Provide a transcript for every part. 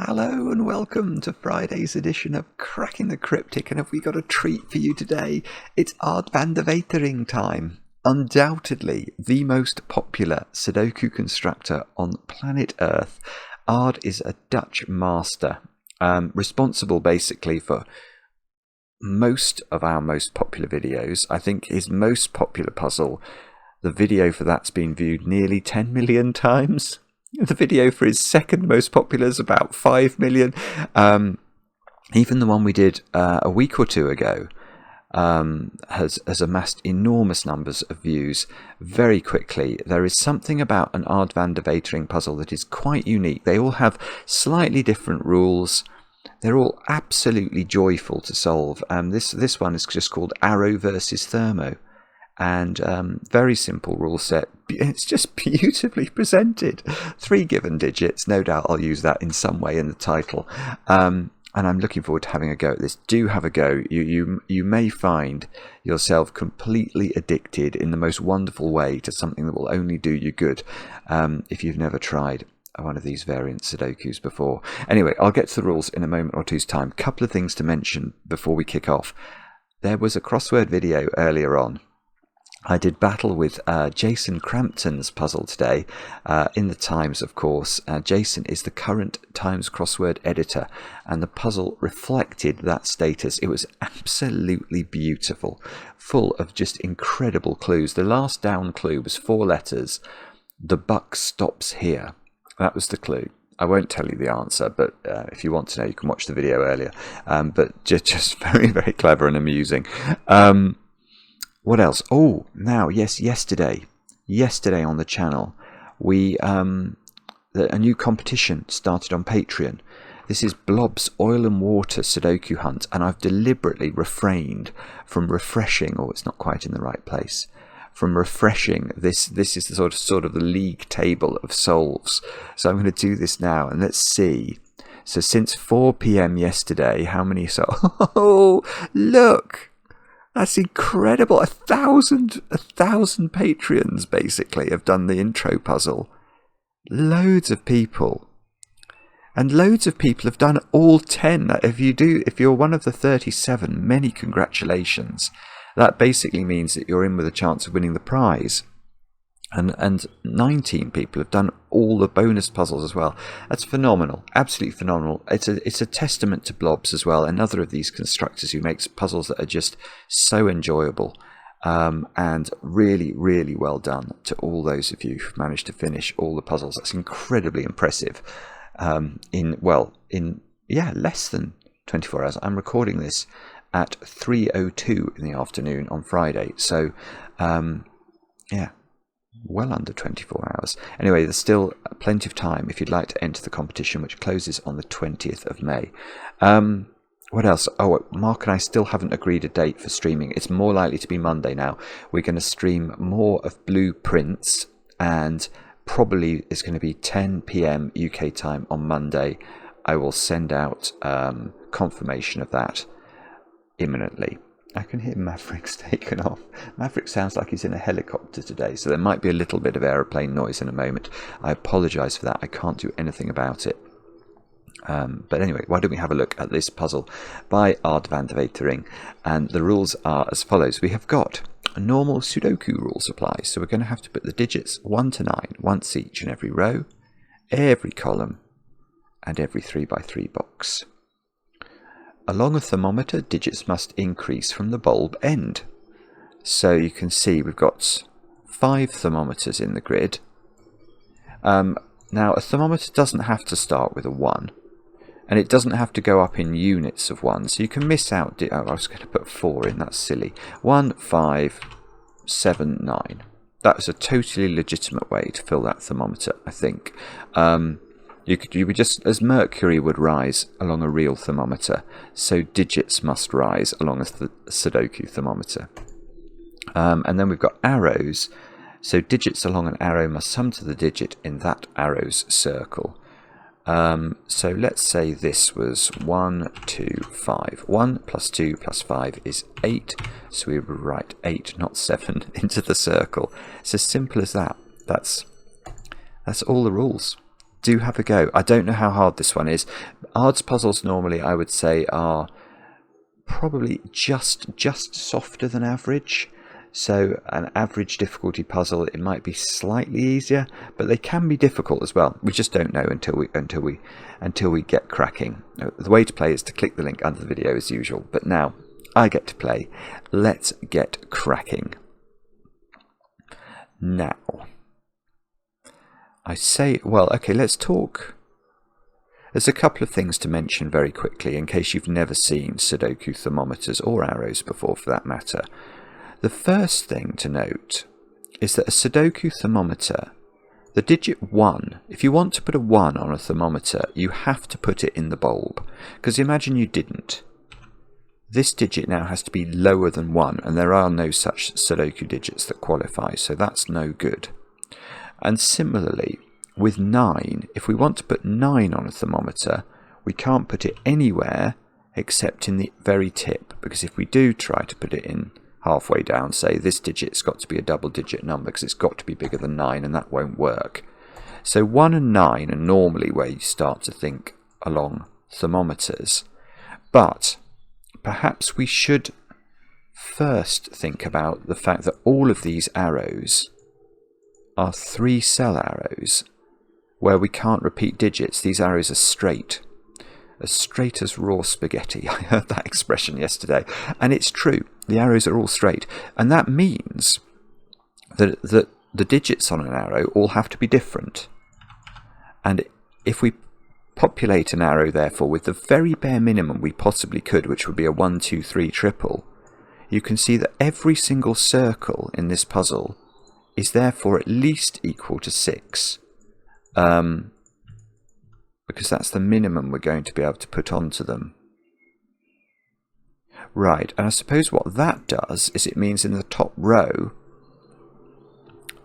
Hello and welcome to Friday's edition of Cracking the Cryptic, and have we got a treat for you today? It's Wetering time. Undoubtedly the most popular Sudoku constructor on planet Earth. Ard is a Dutch master, responsible basically for most of our most popular videos. I think his most popular puzzle, the video for that's been viewed nearly 10 million times. The video for his second most popular is about 5 million. Even the one we did a week or two ago has amassed enormous numbers of views very quickly. There is something about an Ard van der Wetering puzzle that is quite unique. They all have slightly different rules. They're all absolutely joyful to solve. This one is just called Arrow versus Thermo. And very simple rule set. It's just beautifully presented. 3 given digits. No doubt I'll use that in some way in the title. And I'm looking forward to having a go at this. Do have a go. You may find yourself completely addicted in the most wonderful way to something that will only do you good if you've never tried one of these variant Sudokus before. Anyway, I'll get to the rules in a moment or two's time. Couple of things to mention before we kick off. There was a crossword video earlier on. I did battle with Jason Crampton's puzzle today in the Times, of course. Jason is the current Times crossword editor, and the puzzle reflected that status. It was absolutely beautiful, full of just incredible clues. The last down clue was 4 letters. The buck stops here. That was the clue. I won't tell you the answer, but if you want to know, you can watch the video earlier. But just very, very clever and amusing. What else? Oh, now, yes, yesterday on the channel, a new competition started on Patreon. This is Blobz Oil and Water Sudoku Hunt, and I've deliberately refrained from refreshing, or it's not quite in the right place, from refreshing. This is the sort of the league table of solves. So I'm going to do this now, and let's see. So since 4 p.m. yesterday, how many Oh, look! That's incredible. 1,000 Patreons basically have done the intro puzzle. Loads of people. And loads of people have done all 10. If you're one of the 37, many congratulations. That basically means that you're in with a chance of winning the prize. And 19 people have done all the bonus puzzles as well. That's phenomenal, absolutely phenomenal. It's a testament to Blobz as well, another of these constructors who makes puzzles that are just so enjoyable, and really, really well done to all those of you who've managed to finish all the puzzles. That's incredibly impressive. In less than 24 hours. I'm recording this at 3:02 in the afternoon on Friday, so well under 24 hours. Anyway, there's still plenty of time if you'd like to enter the competition, which closes on the 20th of May. What else? Oh, Mark and I still haven't agreed a date for streaming. It's more likely to be Monday now. We're going to stream more of Blueprints, and probably it's going to be 10 p.m. UK time on Monday. I will send out confirmation of that imminently. I can hear Maverick's taken off. Maverick sounds like he's in a helicopter today, so there might be a little bit of aeroplane noise in a moment. I apologise for that. I can't do anything about it. But anyway, why don't we have a look at this puzzle by Ard van der Wetering. And the rules are as follows. We have got a normal Sudoku rules apply, so we're going to have to put the digits 1 to 9 once each in every row, every column, and every 3x3 box. Along a thermometer, digits must increase from the bulb end. So you can see we've got 5 thermometers in the grid. Now, a thermometer doesn't have to start with a 1. And it doesn't have to go up in units of 1. So you can miss out. I was going to put 4 in. That's silly. 1, 5, 7, 9. That was a totally legitimate way to fill that thermometer, I think. You would just, as mercury would rise along a real thermometer, so digits must rise along a Sudoku thermometer. And then we've got arrows, so digits along an arrow must sum to the digit in that arrow's circle. So let's say this was 1, 2, 5. 1 plus 2 plus 5 is 8, so we would write 8, not 7, into the circle. It's as simple as that. That's all the rules. do have a go. I don't know how hard this one is. Ard's puzzles normally, I would say, are probably just softer than average. So an average difficulty puzzle, it might be slightly easier, but they can be difficult as well. We just don't know until we get cracking. The way to play is to click the link under the video as usual. But now I get to play. Let's get cracking. Now, I say, well, okay, let's talk. There's a couple of things to mention very quickly in case you've never seen Sudoku thermometers or arrows before for that matter. The first thing to note is that a Sudoku thermometer, the digit 1, if you want to put a 1 on a thermometer, you have to put it in the bulb. Because imagine you didn't. This digit now has to be lower than 1, and there are no such Sudoku digits that qualify, so that's no good. And similarly, with 9, if we want to put 9 on a thermometer, we can't put it anywhere except in the very tip, because if we do try to put it in halfway down, say this digit's got to be a double-digit number because it's got to be bigger than 9, and that won't work. So 1 and 9 are normally where you start to think along thermometers. But perhaps we should first think about the fact that all of these arrows are 3-cell arrows where we can't repeat digits. These arrows are straight. As straight as raw spaghetti. I heard that expression yesterday. And it's true. The arrows are all straight. And that means that the digits on an arrow all have to be different. And if we populate an arrow, therefore, with the very bare minimum we possibly could, which would be a 1, 2, 3 triple, you can see that every single circle in this puzzle is therefore at least equal to 6. Because that's the minimum we're going to be able to put onto them. Right, and I suppose what that does is it means in the top row,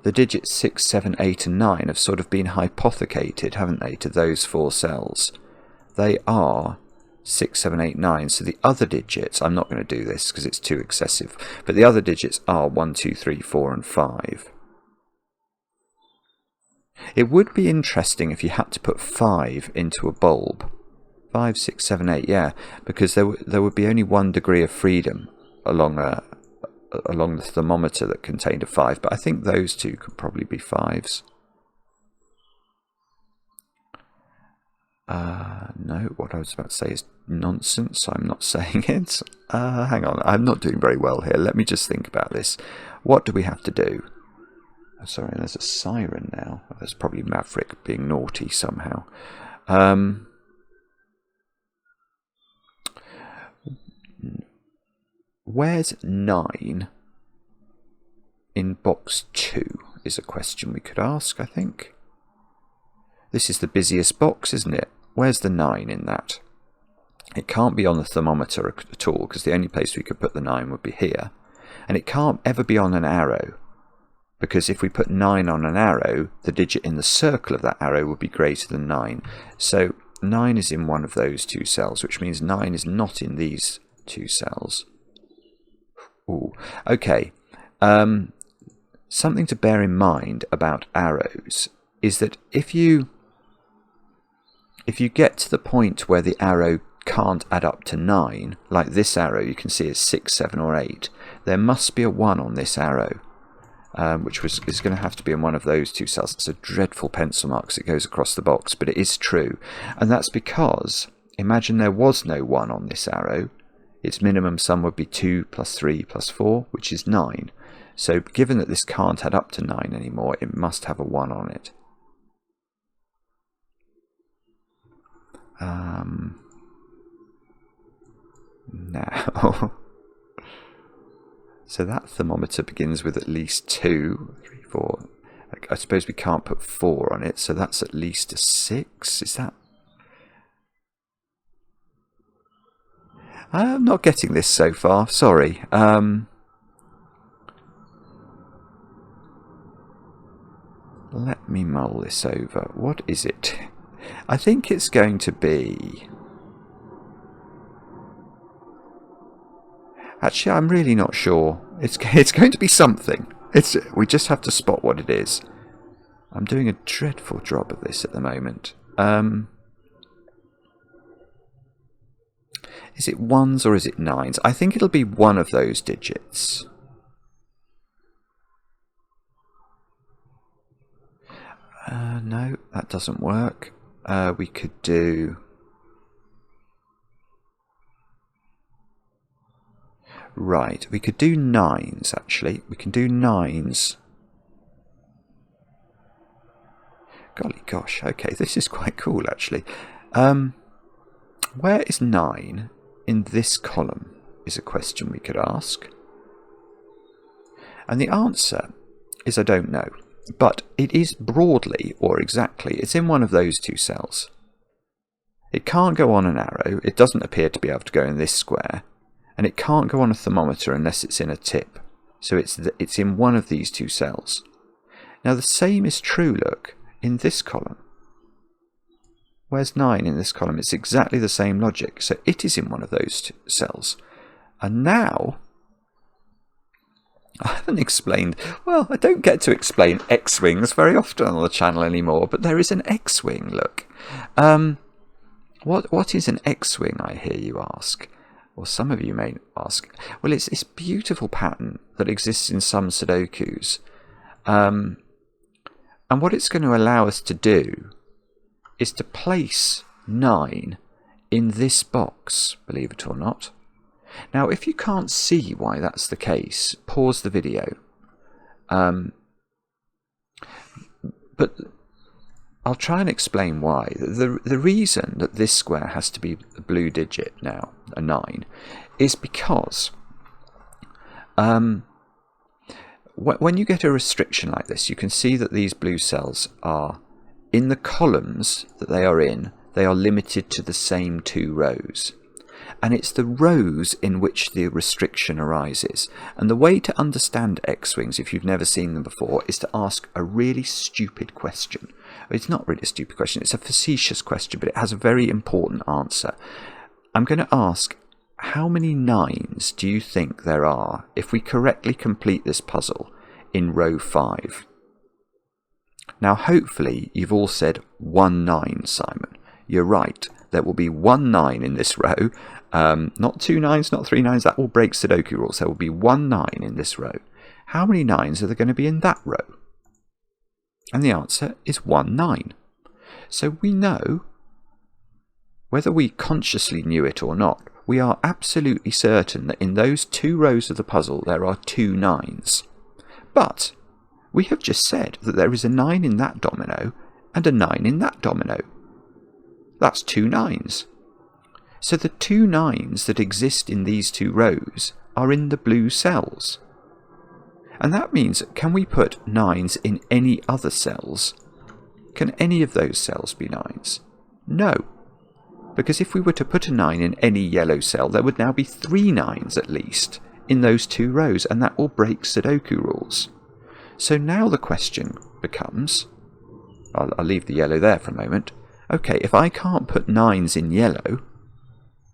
the digits 6, 7, 8 and 9 have sort of been hypothecated, haven't they, to those 4 cells. They are 6, 7, 8, 9, so the other digits, I'm not going to do this because it's too excessive, but the other digits are 1, 2, 3, 4 and 5. It would be interesting if you had to put 5 into a bulb. 5, 6, 7, 8, yeah, because there would be only 1 degree of freedom along the thermometer that contained a 5, but I think those two could probably be 5s. No, what I was about to say is nonsense. I'm not saying it. Hang on, I'm not doing very well here. Let me just think about this. What do we have to do? Oh, sorry, there's a siren now. That's probably Maverick being naughty somehow. Where's 9 in box 2 is a question we could ask, I think. This is the busiest box, isn't it? Where's the 9 in that? It can't be on the thermometer at all, because the only place we could put the 9 would be here. And it can't ever be on an arrow, because if we put 9 on an arrow, the digit in the circle of that arrow would be greater than 9. So 9 is in one of those 2 cells, which means 9 is not in these 2 cells. Ooh. Okay. Something to bear in mind about arrows is that if you get to the point where the arrow can't add up to 9, like this arrow you can see is 6, 7 or 8, there must be a 1 on this arrow, which is going to have to be in one of those 2 cells. It's a dreadful pencil mark as it goes across the box, but it is true. And that's because, imagine there was no 1 on this arrow. Its minimum sum would be 2 plus 3 plus 4, which is 9. So given that this can't add up to 9 anymore, it must have a 1 on it. Now, so that thermometer begins with at least 2, 3, 4. I suppose we can't put 4 on it, so that's at least a 6. Is that? I'm not getting this so far, sorry. Let me mull this over. What is it? I think it's going to be... Actually, I'm really not sure. It's going to be something. We just have to spot what it is. I'm doing a dreadful job of this at the moment. Is it ones or is it nines? I think it'll be one of those digits. No, that doesn't work. We could do... Right, we could do nines, actually. We can do nines. Golly gosh, okay, this is quite cool, actually. Where is 9 in this column is a question we could ask. And the answer is I don't know. But it is broadly, or exactly, it's in one of those two cells. It can't go on an arrow. It doesn't appear to be able to go in this square. And it can't go on a thermometer unless it's in a tip. So it's in one of these two cells. Now the same is true, look, in this column. Where's 9 in this column? It's exactly the same logic. So it is in one of those two cells. And now, I haven't explained, well, I don't get to explain X-Wings very often on the channel anymore, but there is an X-Wing, look. What is an X-Wing, I hear you ask? Or some of you may ask. Well, it's this beautiful pattern that exists in some Sudokus. And what it's going to allow us to do is to place 9 in this box, believe it or not. Now, if you can't see why that's the case, pause the video. But I'll try and explain why. The reason that this square has to be a blue digit now, a 9, is because when you get a restriction like this, you can see that these blue cells are, in the columns that they are in, they are limited to the same 2 rows. And it's the rows in which the restriction arises. And the way to understand X-Wings, if you've never seen them before, is to ask a really stupid question. It's not really a stupid question, it's a facetious question, but it has a very important answer. I'm going to ask, how many 9s do you think there are if we correctly complete this puzzle in row 5? Now, hopefully, you've all said 1 9, Simon. You're right. There will be 1 9 in this row. Not 2 9s, not 3 9s. That will break Sudoku rules. There will be 1 9 in this row. How many 9s are there going to be in that row? And the answer is 1 9. So we know, whether we consciously knew it or not, we are absolutely certain that in those 2 rows of the puzzle there are 2 9s. But we have just said that there is a 9 in that domino and a 9 in that domino. That's 2 9s. So the 2 9s that exist in these 2 rows are in the blue cells. And that means, can we put 9s in any other cells? Can any of those cells be 9s? No. Because if we were to put a 9 in any yellow cell, there would now be 3 9s at least in those 2 rows, and that will break Sudoku rules. So now the question becomes, I'll leave the yellow there for a moment. Okay, if I can't put 9s in yellow,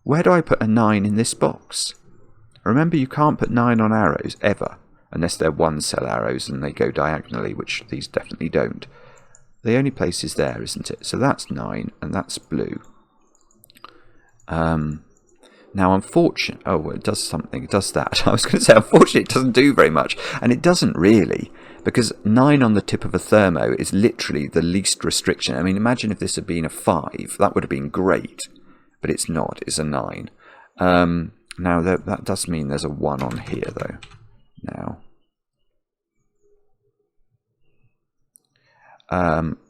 where do I put a 9 in this box? Remember, you can't put 9 on arrows, ever, unless they're 1 cell arrows and they go diagonally, which these definitely don't. The only place is there, isn't it? So that's 9, and that's blue. Now, unfortunately, oh, well, it does something, it does that. I was going to say, unfortunately, it doesn't do very much, and it doesn't really, because 9 on the tip of a thermo is literally the least restriction. I mean, imagine if this had been a 5, that would have been great, but it's not, it's a 9. Now, that does mean there's a 1 on here, though, now.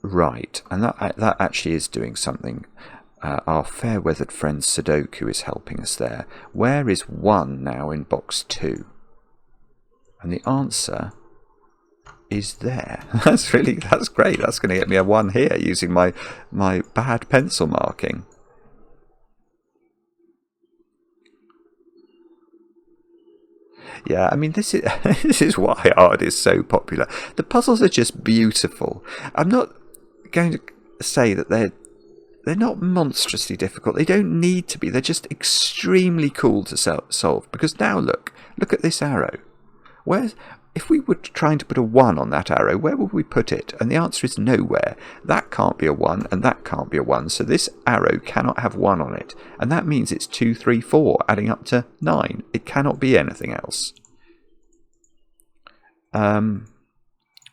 Right, and that actually is doing something. Our fair-weathered friend Sudoku is helping us there. Where is 1 now in box 2? And the answer is there. That's great. That's going to get me a 1 here using my bad pencil marking. Yeah, I mean, this is why art is so popular. The puzzles are just beautiful. I'm not going to say that they're not monstrously difficult. They don't need to be. They're just extremely cool to solve. Because now look at this arrow. if we were trying to put a 1 on that arrow, where would we put it? And the answer is nowhere. That can't be a 1, and that can't be a 1. So this arrow cannot have 1 on it. And that means it's 2, 3, 4, adding up to 9. It cannot be anything else.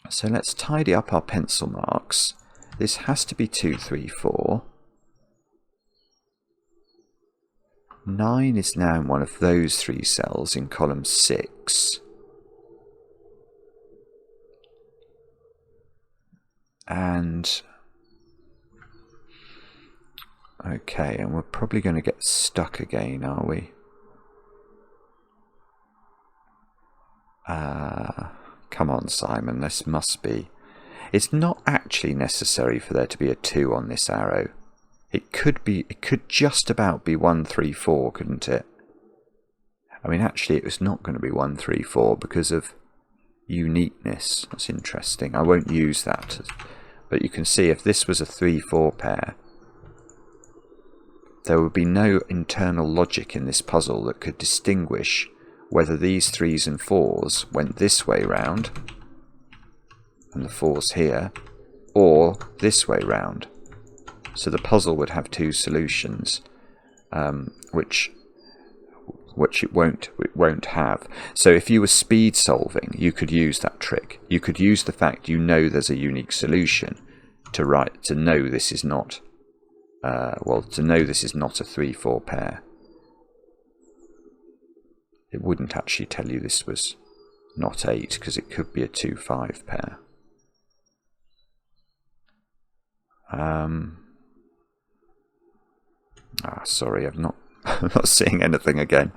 So let's tidy up our pencil marks. This has to be 2, 3, 4. 9 is now in one of those 3 cells in column 6. And okay, and we're probably going to get stuck again, are we? Come on, Simon, this must be. It's not actually necessary for there to be a 2 on this arrow. It could just about be 1, 3, 4, couldn't it? I mean, actually, it was not going to be 1, 3, 4 because of uniqueness. That's interesting. I won't use that. But you can see if this was a 3, 4 pair, there would be no internal logic in this puzzle that could distinguish whether these 3s and 4s went this way round, and the 4's here, or this way round. So the puzzle would have 2 solutions, which it won't have. So if you were speed solving, you could use that trick. You could use the fact you know there's a unique solution to know this is not to know this is not a 3, 4 pair. It wouldn't actually tell you this was not 8 because it could be a 2, 5 pair. Sorry, I'm not seeing anything again.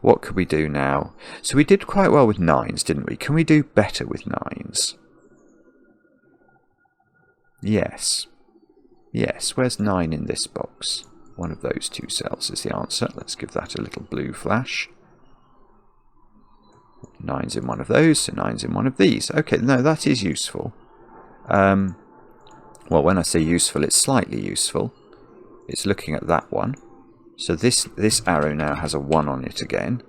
What could we do now? So we did quite well with 9s, didn't we? Can we do better with 9s? Yes. Yes, where's 9 in this box? One of those 2 cells is the answer. Let's give that a little blue flash. 9's in one of those, so 9's in one of these. Okay, no, that is useful. Well, when I say useful, it's slightly useful. It's looking at that one. So this arrow now has a 1 on it again.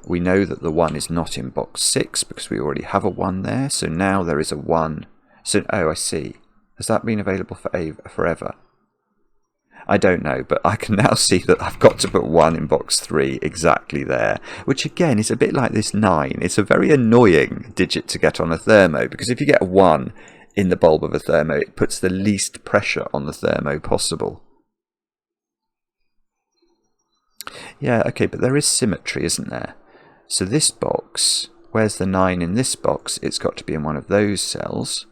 We know that the 1 is not in box 6 because we already have a 1 there. So now there is a 1. So, oh, I see. Has that been available for forever? I don't know, but I can now see that I've got to put 1 in box 3 exactly there, which again is a bit like this 9. It's a very annoying digit to get on a thermo, because if you get a 1 in the bulb of a thermo, it puts the least pressure on the thermo possible. Yeah, okay, but there is symmetry, isn't there? So this box, where's the 9 in this box? It's got to be in one of those cells.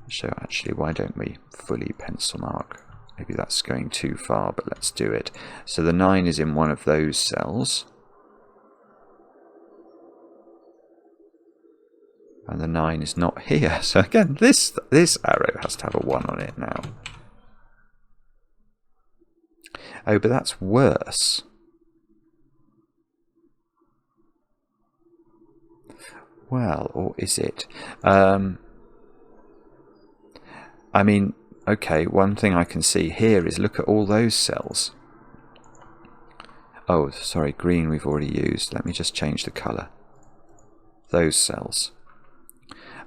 So actually, why don't we fully pencil mark? Maybe that's going too far, but let's do it. So the 9 is in one of those cells. And the 9 is not here. So again, this arrow has to have a 1 on it now. Oh, but that's worse. Well, or is it? I mean, okay, one thing I can see here is look at all those cells. Oh, sorry, green we've already used. Let me just change the colour. Those cells.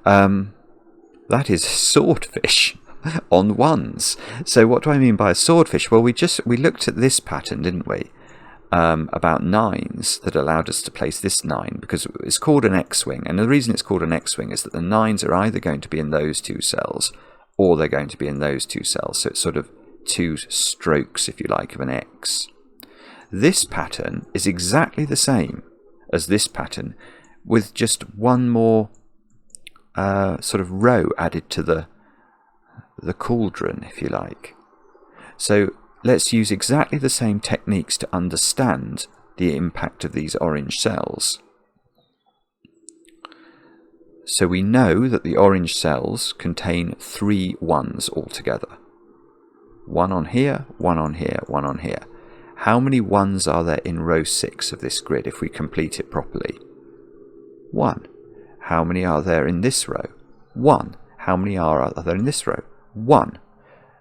That is swordfish on 1s. So what do I mean by a swordfish? Well, we looked at this pattern, didn't we? About 9s that allowed us to place this 9 because it's called an X-wing. And the reason it's called an X-wing is that the 9s are either going to be in those 2 cells or they're going to be in those 2 cells. So it's sort of 2 strokes, if you like, of an X. This pattern is exactly the same as this pattern with just one more sort of row added to the cauldron, if you like. So let's use exactly the same techniques to understand the impact of these orange cells. So we know that the orange cells contain 3 1s altogether. 1 on here, 1 on here, 1 on here. How many 1s are there in row 6 of this grid if we complete it properly? 1. How many are there in this row? 1. How many are there in this row? 1.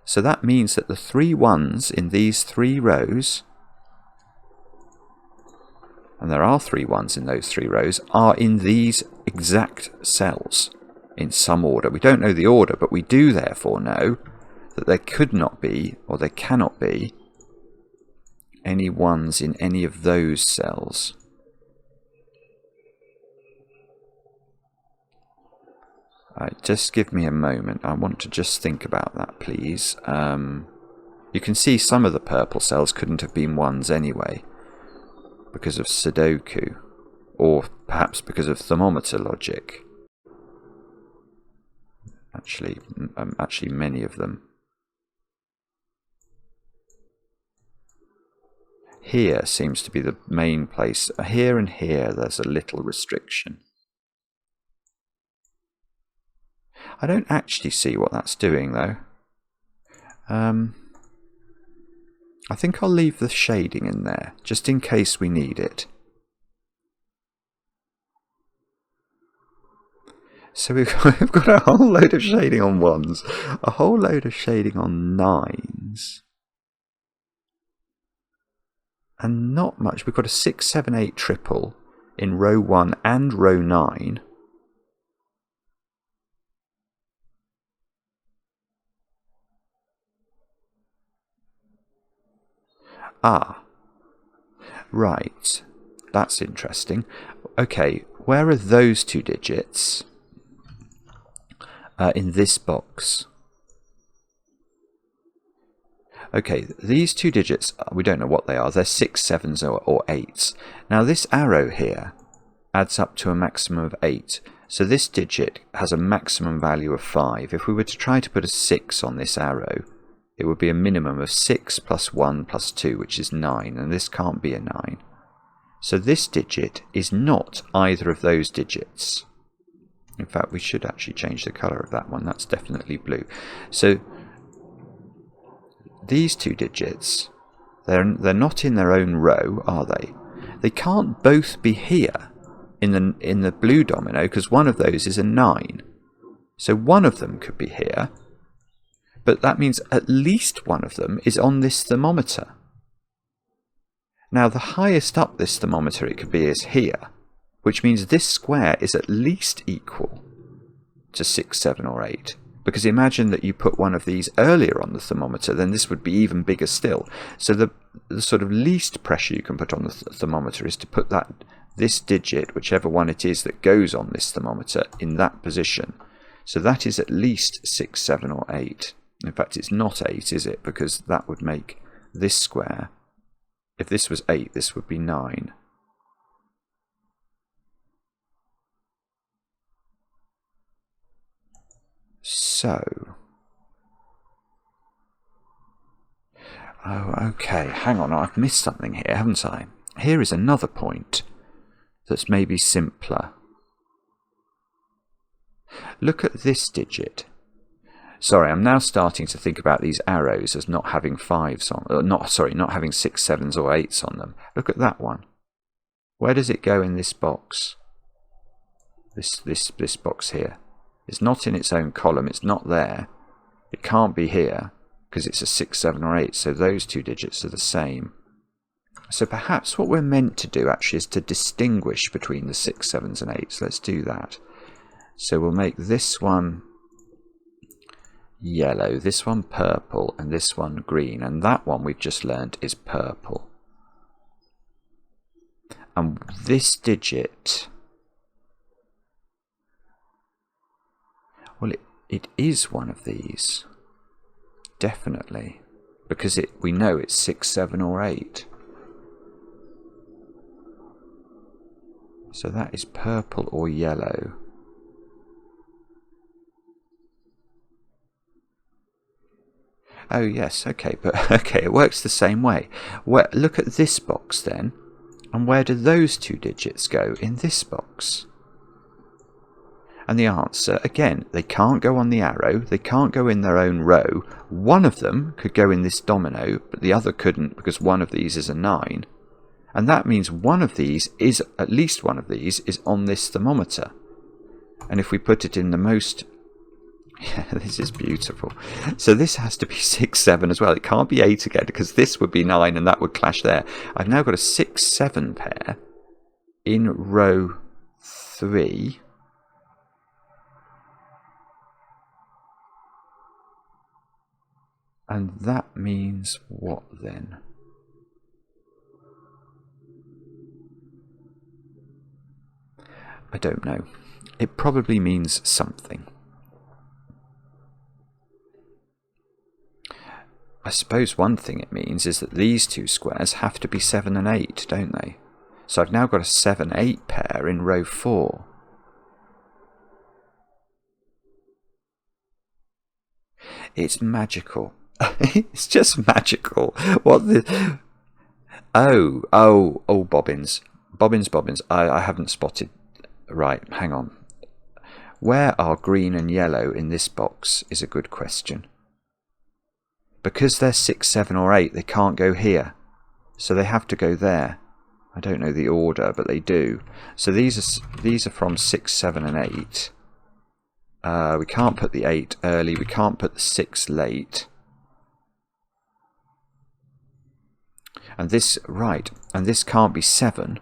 So that means that the 3 1s in these 3 rows and there are 3 ones in those 3 rows, are in these exact cells in some order. We don't know the order, but we do therefore know that there could not be, or there cannot be, any 1s in any of those cells. Just give me a moment. I want to just think about that, please. You can see some of the purple cells couldn't have been 1s anyway, because of Sudoku, or perhaps because of thermometer logic. Actually, many of them. Here seems to be the main place. Here and here there's a little restriction. I don't actually see what that's doing though. I think I'll leave the shading in there, just in case we need it. So we've got a whole load of shading on 1s, a whole load of shading on 9s, and not much. We've got a 6, 7, 8 triple in row 1 and row 9. Ah, right, that's interesting. Okay, where are those 2 digits in this box? Okay, these 2 digits, we don't know what they are. They're 6, 7s or 8s. Now this arrow here adds up to a maximum of 8. So this digit has a maximum value of 5. If we were to try to put a 6 on this arrow, it would be a minimum of 6 plus 1 plus 2, which is 9, and this can't be a 9. So this digit is not either of those digits. In fact, we should actually change the colour of that one. That's definitely blue. So these 2 digits, they're not in their own row, are they? They can't both be here in the blue domino, because one of those is a 9. So one of them could be here. But that means at least one of them is on this thermometer. Now the highest up this thermometer it could be is here, which means this square is at least equal to 6, 7 or 8. Because imagine that you put one of these earlier on the thermometer, then this would be even bigger still. So the sort of least pressure you can put on the thermometer is to put this digit, whichever one it is that goes on this thermometer, in that position. So that is at least 6, 7 or 8. In fact, it's not 8, is it? Because that would make this square. If this was 8, this would be 9. So. Oh, okay. Hang on. I've missed something here, haven't I? Here is another point that's maybe simpler. Look at this digit. Sorry, I'm now starting to think about these arrows as not having 5s on, not having 6, 7s or 8s on them. Look at that one. Where does it go in this box? This box here. It's not in its own column. It's not there. It can't be here because it's a 6, 7 or 8. So those 2 digits are the same. So perhaps what we're meant to do actually is to distinguish between the 6, 7s and 8s. Let's do that. So we'll make this one yellow, this one purple, and this one green, and that one we've just learned is purple. And this digit, well, it is one of these, definitely, because we know it's 6, 7 or 8. So that is purple or yellow. Oh yes, okay, but okay, it works the same way. Look at this box then, and where do those 2 digits go in this box? And the answer, again, they can't go on the arrow, they can't go in their own row. One of them could go in this domino, but the other couldn't because one of these is a 9. And that means one of these is, at least one of these, is on this thermometer. And if we put it in the most... Yeah, this is beautiful. So this has to be 6, 7 as well. It can't be 8 again because this would be 9 and that would clash there. I've now got a 6, 7 pair in row 3, and that means what then? I don't know. It probably means something. I suppose one thing it means is that these two squares have to be 7 and 8, don't they? So I've now got a 7-8 pair in row 4. It's magical. It's just magical. What the... Oh, bobbins. Bobbins. I haven't spotted... Right, hang on. Where are green and yellow in this box is a good question. Because they're 6, 7 or 8, they can't go here. So they have to go there. I don't know the order, but they do. So these are from 6, 7 and 8. We can't put the 8 early. We can't put the 6 late. And this, right, and this can't be 7.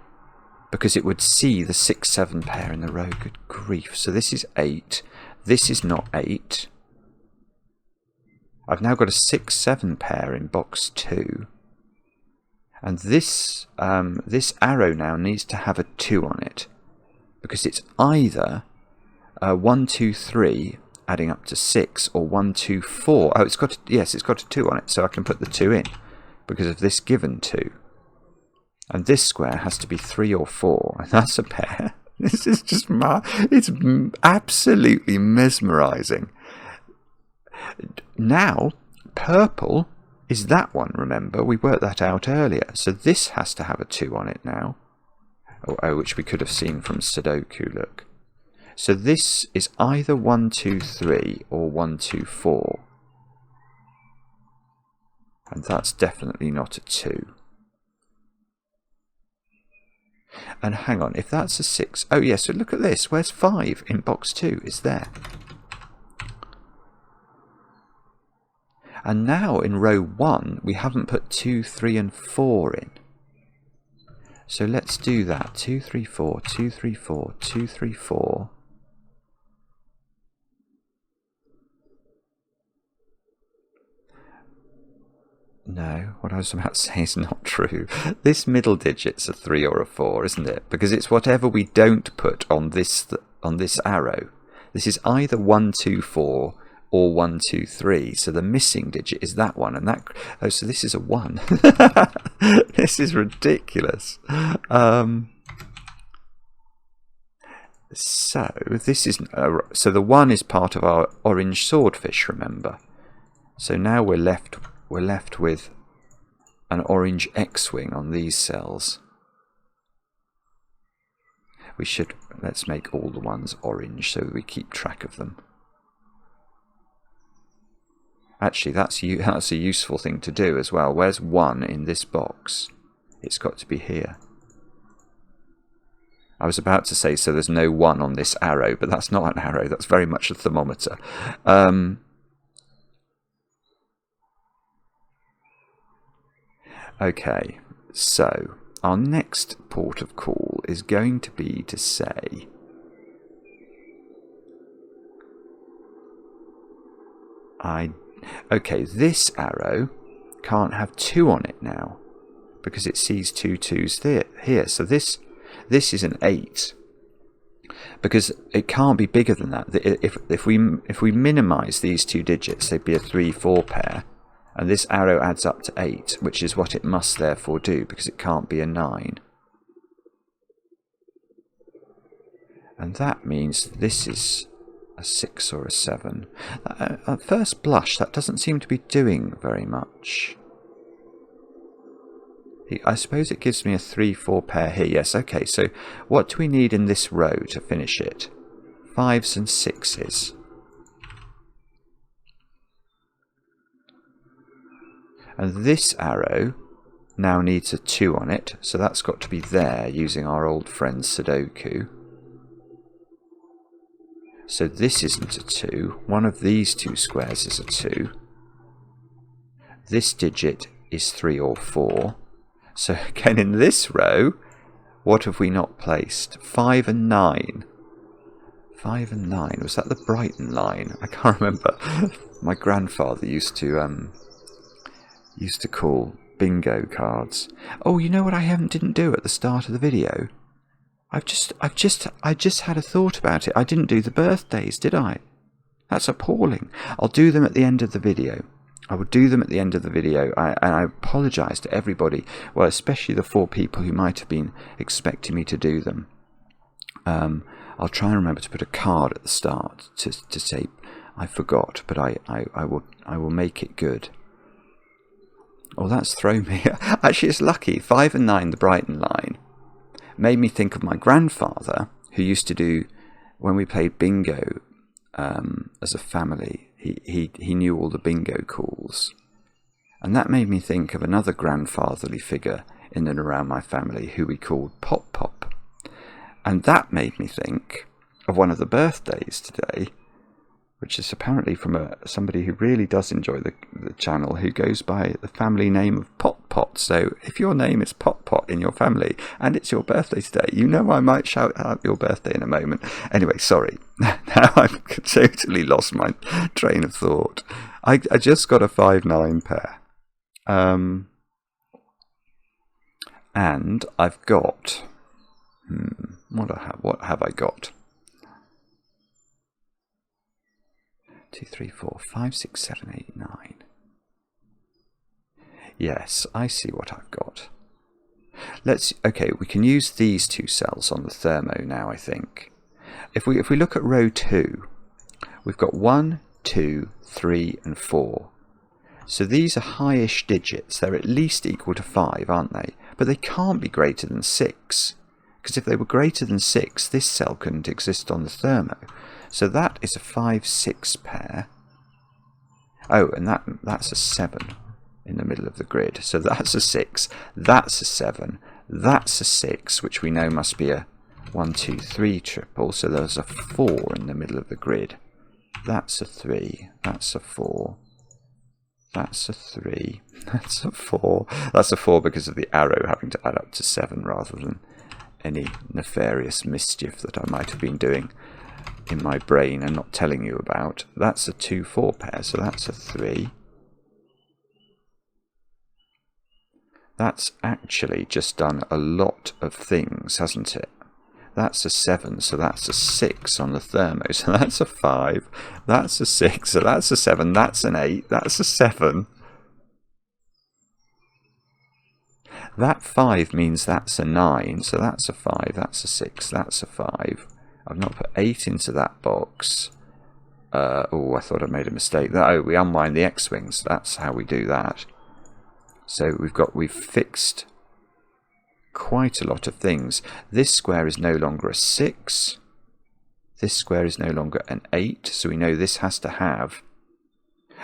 Because it would see the 6, 7 pair in the row. Good grief. So this is 8. This is not 8. I've now got a 6, 7 pair in box 2. And this this arrow now needs to have a 2 on it. Because it's either 1, 2, 3 adding up to 6 or 1, 2, 4. Oh, it's got it's got a 2 on it. So I can put the 2 in because of this given 2. And this square has to be 3 or 4, and that's a pair. This is just it's absolutely mesmerising. Now, purple is that one, remember? We worked that out earlier. So this has to have a 2 on it now, which we could have seen from Sudoku, look. So this is either 1, 2, 3 or 1, 2, 4. And that's definitely not a 2. And hang on, if that's a 6... Oh, yeah, so look at this. Where's 5 in box 2? It's there. And now in row 1, we haven't put 2, 3 and 4 in. So let's do that. 2, 3, 4, 2, 3, 4, 2, 3, 4. No, what I was about to say is not true. This middle digit's a 3 or a 4, isn't it? Because it's whatever we don't put on this arrow. This is either 1, 2, 4 or 1, 2, 3. So the missing digit is that one, and that. Oh, so this is a 1. This is ridiculous. So this is so the 1 is part of our orange swordfish. Remember. So now we're left with an orange X-wing on these cells. Let's make all the ones orange so we keep track of them. Actually, that's a useful thing to do as well. Where's 1 in this box? It's got to be here. I was about to say, so there's no 1 on this arrow, but that's not an arrow. That's very much a thermometer. Okay, so our next port of call is going to be to say okay, this arrow can't have 2 on it now because it sees 2 2s here. So this is an 8 because it can't be bigger than that. If we minimise these 2 digits, they'd be a 3 4 pair. And this arrow adds up to 8, which is what it must therefore do, because it can't be a 9. And that means this is a 6 or a 7. At first blush, that doesn't seem to be doing very much. I suppose it gives me a 3 4 pair here. Yes, okay, so what do we need in this row to finish it? 5s and 6s. And this arrow now needs a 2 on it, so that's got to be there using our old friend Sudoku. So this isn't a 2. One of these 2 squares is a 2. This digit is 3 or 4. So again in this row, What have we not placed? 5 and 9. 5 and 9. Was that the Brighton line? I can't remember. My grandfather used to call bingo cards. Oh, you know what I didn't do at the start of the video? I just had a thought about it. I didn't do the birthdays, did I? That's appalling. I'll do them at the end of the video. I will do them at the end of the video. And I apologise to everybody, well, especially the 4 people who might have been expecting me to do them. I'll try and remember to put a card at the start to say I forgot, but I will make it good. Oh, that's thrown me. Actually, it's lucky. 5 and 9, the Brighton line, made me think of my grandfather, who used to do, when we played bingo as a family, he knew all the bingo calls. And that made me think of another grandfatherly figure in and around my family who we called Pop Pop. And that made me think of one of the birthdays today, which is apparently from somebody who really does enjoy the channel, who goes by the family name of Pot Pot. So if your name is Pot Pot in your family and it's your birthday today, you know I might shout out your birthday in a moment. Anyway, sorry. Now I've totally lost my train of thought. I just got a 5-9 pair. And I've got... What have I got? 2, 3, 4, 5, 6, 7, 8, 9. Yes, I see what I've got. Okay, we can use these 2 cells on the Thermo now, I think. If we look at row 2, we've got 1, 2, 3, and 4. So these are highish digits. They're at least equal to 5, aren't they? But they can't be greater than 6. Because if they were greater than 6, this cell couldn't exist on the Thermo. So that is a 5-6 pair. Oh, and that's a 7 in the middle of the grid. So that's a 6, that's a 7, that's a 6, which we know must be a 1, 2, 3 triple. So there's a 4 in the middle of the grid. That's a 3, that's a 4, that's a 3, that's a 4. That's a 4 because of the arrow having to add up to 7 rather than any nefarious mischief that I might have been doing in my brain and not telling you about. That's a 2-4 pair, so that's a 3. That's actually just done a lot of things, hasn't it? That's a 7, so that's a 6 on the Thermo, so that's a 5. That's a 6, so that's a 7. That's an 8. That's a 7. That 5 means that's a 9, so that's a 5, that's a 6, that's a 5. I've not put 8 into that box. Oh, I thought I made a mistake. Oh, we unwind the X-wings. That's how we do that. So we've fixed quite a lot of things. This square is no longer a 6. This square is no longer an 8, so we know this has to have...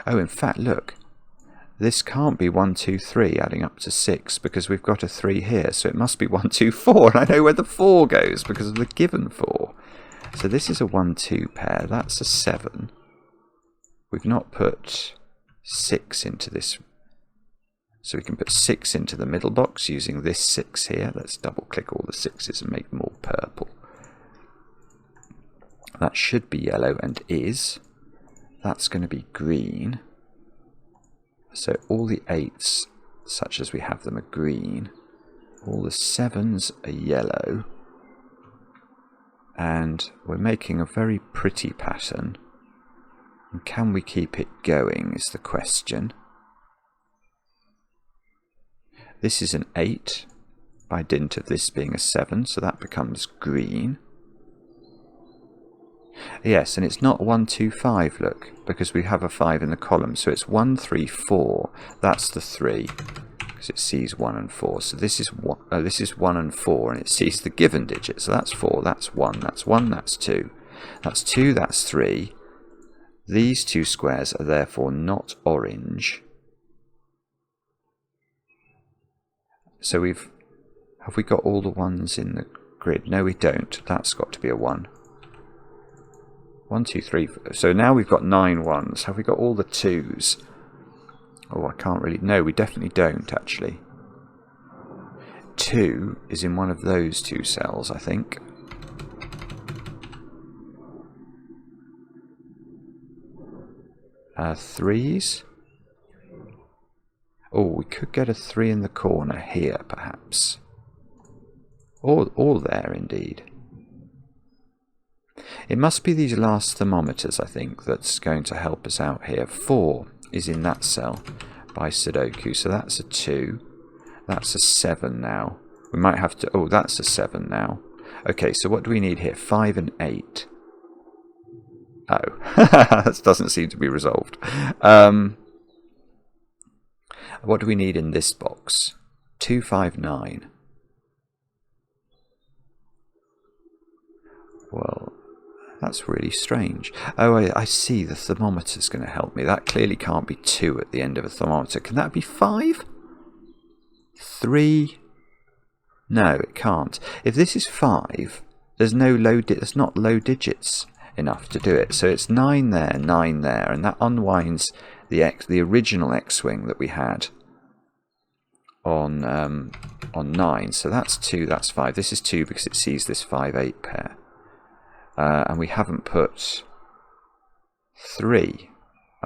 Oh, in fact, look. This can't be 1, 2, 3 adding up to 6 because we've got a 3 here, so it must be 1, 2, 4. And I know where the 4 goes because of the given 4. So this is a 1, 2 pair. That's a 7. We've not put 6 into this. So we can put 6 into the middle box using this 6 here. Let's double click all the 6s and make them all purple. That should be yellow and is. That's going to be green. So all the 8s, such as we have them, are green. All the 7s are yellow. And we're making a very pretty pattern. And can we keep it going is the question. This is an 8 by dint of this being a 7, so that becomes green. Yes, and it's not 1, 2, 5, look, because we have a 5 in the column. So it's 1, 3, 4. That's the 3, because it sees 1 and 4. So this is 1 and 4, and it sees the given digit. So that's 4, that's 1, that's 1, that's 2. That's 2, that's 3. These 2 squares are therefore not orange. So have we got all the 1s in the grid? No, we don't. That's got to be a 1. 1, 2, 3. So now we've got 9 1s. Have we got all the 2s? Oh, I can't really... No, we definitely don't, actually. 2 is in one of those 2 cells, I think. Threes. Oh, we could get a 3 in the corner here, perhaps. Or there, indeed. It must be these last thermometers, I think, that's going to help us out here. 4 is in that cell by Sudoku, so that's a 2. That's a 7 now. We might have to... Oh, that's a 7 now. Okay, so what do we need here? 5 and 8. Oh, that doesn't seem to be resolved. What do we need in this box? 2, 5, 9. Well, that's really strange. Oh, I see. The thermometer's going to help me. That clearly can't be 2 at the end of a thermometer. Can that be 5? 3? No, it can't. If this is 5, there's not low digits enough to do it. So it's 9 there, 9 there, and that unwinds the original X-wing that we had on 9. So that's 2, that's 5. This is 2 because it sees this 5-8 pair. And we haven't put 3.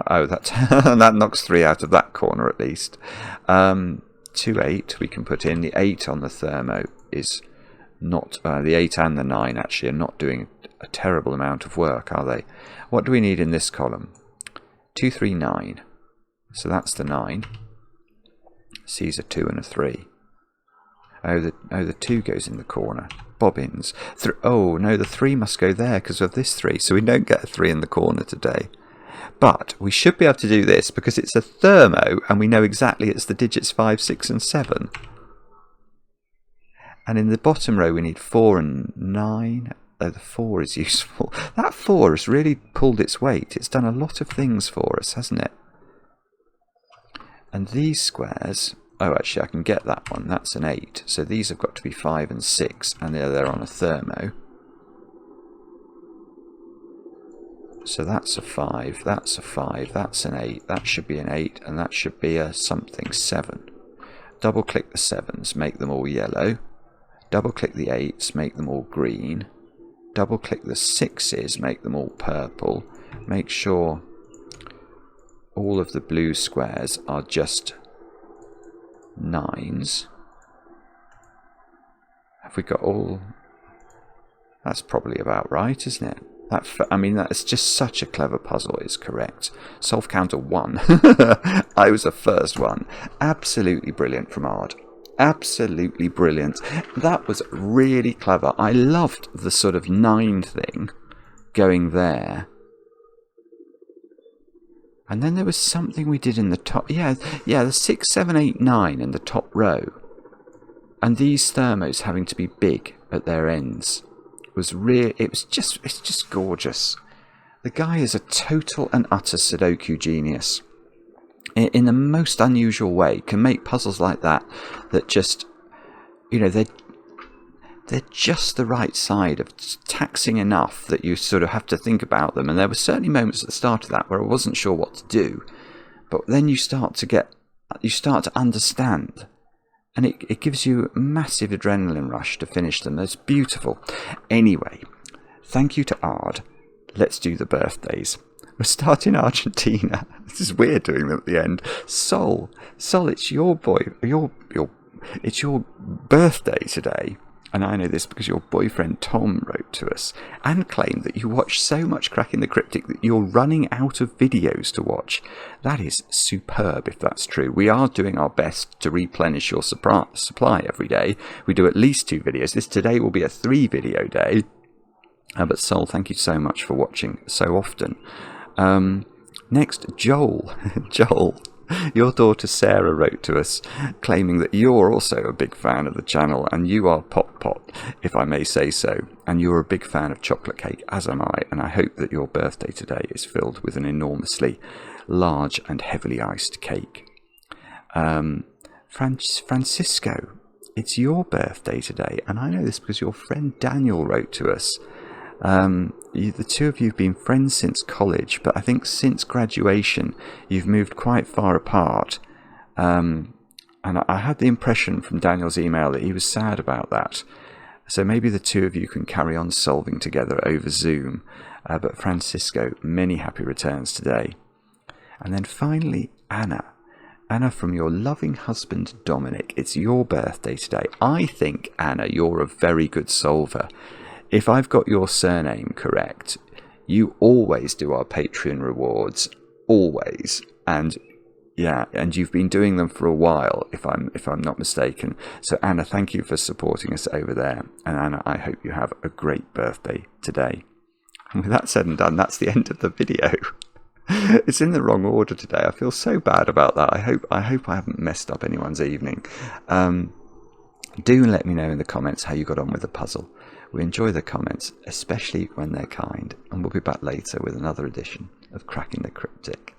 Oh, that knocks 3 out of that corner at least. 2, 8 we can put in. The 8 on the Thermo is not... the 8 and the 9 actually are not doing a terrible amount of work, are they? What do we need in this column? 2, 3, 9. So that's the 9. Sees a 2 and a 3. Oh, the 2 goes in the corner. Bobbins. Oh, no, the 3 must go there because of this 3. So we don't get a 3 in the corner today. But we should be able to do this because it's a Thermo and we know exactly it's the digits 5, 6 and 7. And in the bottom row we need 4 and 9. Oh, the 4 is useful. That 4 has really pulled its weight. It's done a lot of things for us, hasn't it? And these squares... Oh, actually, I can get that one. That's an 8. So these have got to be 5 and 6, and they're on a Thermo. So that's a 5, that's a 5, that's an 8, that should be an 8, and that should be a something 7. Double-click the 7s, make them all yellow. Double-click the 8s, make them all green. Double-click the 6s, make them all purple. Make sure all of the blue squares are just 9s. Have we got all... That's probably about right, isn't it? I mean, that's just such a clever puzzle, it's correct. Solve counter 1. I was the first one. Absolutely brilliant from Ard. Absolutely brilliant. That was really clever. I loved the sort of 9 thing going there. And then there was something we did in the top. Yeah, the 6, 7, 8, 9 in the top row. And these thermos having to be big at their ends. It's just gorgeous. The guy is a total and utter Sudoku genius. In the most unusual way, can make puzzles like that just, you know, they're just the right side of taxing enough that you sort of have to think about them. And there were certainly moments at the start of that where I wasn't sure what to do, but then you start to understand. And it gives you a massive adrenaline rush to finish them. It's beautiful. Anyway, thank you to Ard. Let's do the birthdays. We're starting Argentina. This is weird doing them at the end. Sol, it's your it's your birthday today. And I know this because your boyfriend Tom wrote to us and claimed that you watch so much Cracking the Cryptic that you're running out of videos to watch. That is superb if that's true. We are doing our best to replenish your supply every day. We do at least 2 videos. Today will be a 3 video day. But Sol, thank you so much for watching so often. Next, Joel. Joel. Your daughter Sarah wrote to us claiming that you're also a big fan of the channel and you are Pot, if I may say so, and you're a big fan of chocolate cake, as am I, and I hope that your birthday today is filled with an enormously large and heavily iced cake. Francisco, it's your birthday today, and I know this because your friend Daniel wrote to us. The 2 of you have been friends since college, but I think since graduation you've moved quite far apart. And And I had the impression from Daniel's email that he was sad about that. So maybe the two of you can carry on solving together over Zoom. But Francisco, many happy returns today. And then finally, Anna. Anna, from your loving husband, Dominic. It's your birthday today. I think, Anna, you're a very good solver. If I've got your surname correct, you always do our Patreon rewards. Always. And yeah, and you've been doing them for a while, if I'm not mistaken. So Anna, thank you for supporting us over there. And Anna, I hope you have a great birthday today. And with that said and done, that's the end of the video. It's in the wrong order today. I feel so bad about that. I hope I haven't messed up anyone's evening. Do let me know in the comments how you got on with the puzzle. We enjoy the comments, especially when they're kind. And we'll be back later with another edition of Cracking the Cryptic.